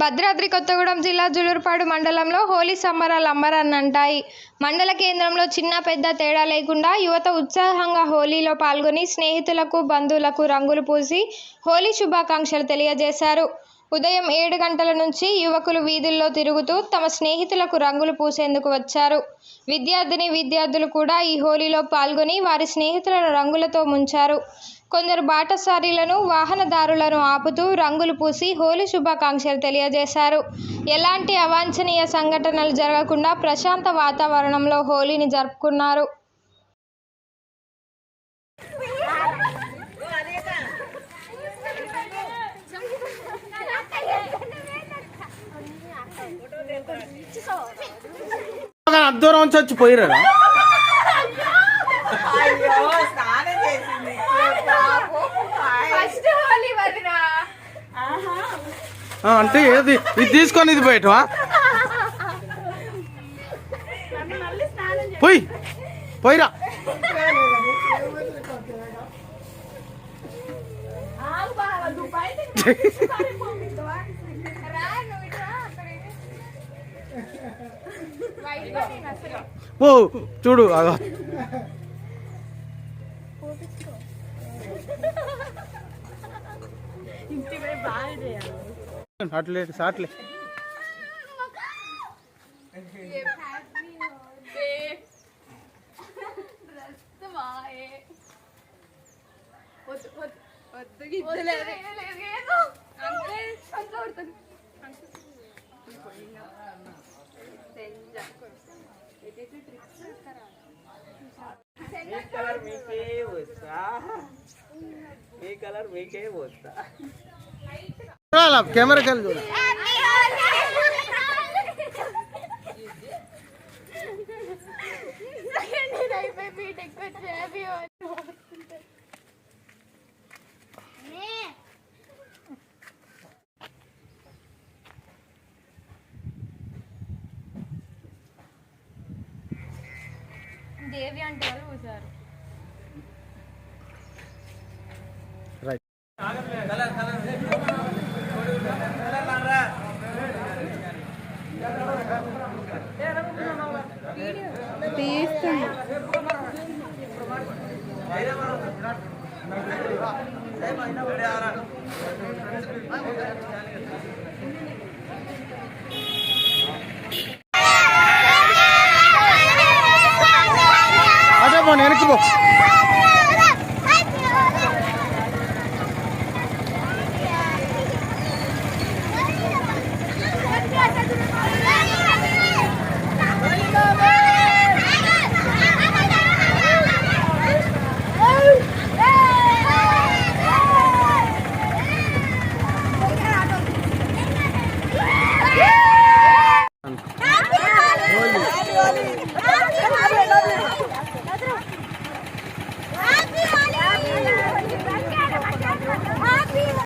భద్రాద్రి కొత్తగూడెం జిల్లా జులూరుపాడు మండలంలో హోలీ సంబరాలు అంబరాన్నంటాయి. మండల కేంద్రంలో చిన్న పెద్ద తేడా లేకుండా యువత ఉత్సాహంగా హోలీలో పాల్గొని స్నేహితులకు బంధువులకు రంగులు పూసి హోలీ శుభాకాంక్షలు తెలియజేశారు. ఉదయం 7 గంటల నుంచి యువకులు వీధుల్లో తిరుగుతూ తమ స్నేహితులకు రంగులు పూసేందుకు వచ్చారు. విద్యార్థులు కూడా ఈ హోలీలో పాల్గొని వారి స్నేహితులను రంగులతో ముంచారు. కొందరు బాటసారీలను వాహనదారులను ఆపుతూ రంగులు పూసి హోలీ శుభాకాంక్షలు తెలియజేశారు. ఎలాంటి అవాంఛనీయ సంఘటనలు జరగకుండా ప్రశాంత వాతావరణంలో హోలీని జరుపుకున్నారు. దూరం నుంచి వచ్చి పోయిరా అంటే ఏది ఇది తీసుకొని ఇది బయటవా పోయిరా ఓ చూడు అట్లే సాట్లే కెమెరా కెళ్ళి చూడ దేవి అంటే వాళ్ళు చూసారు. అదే వెనక్కి పో.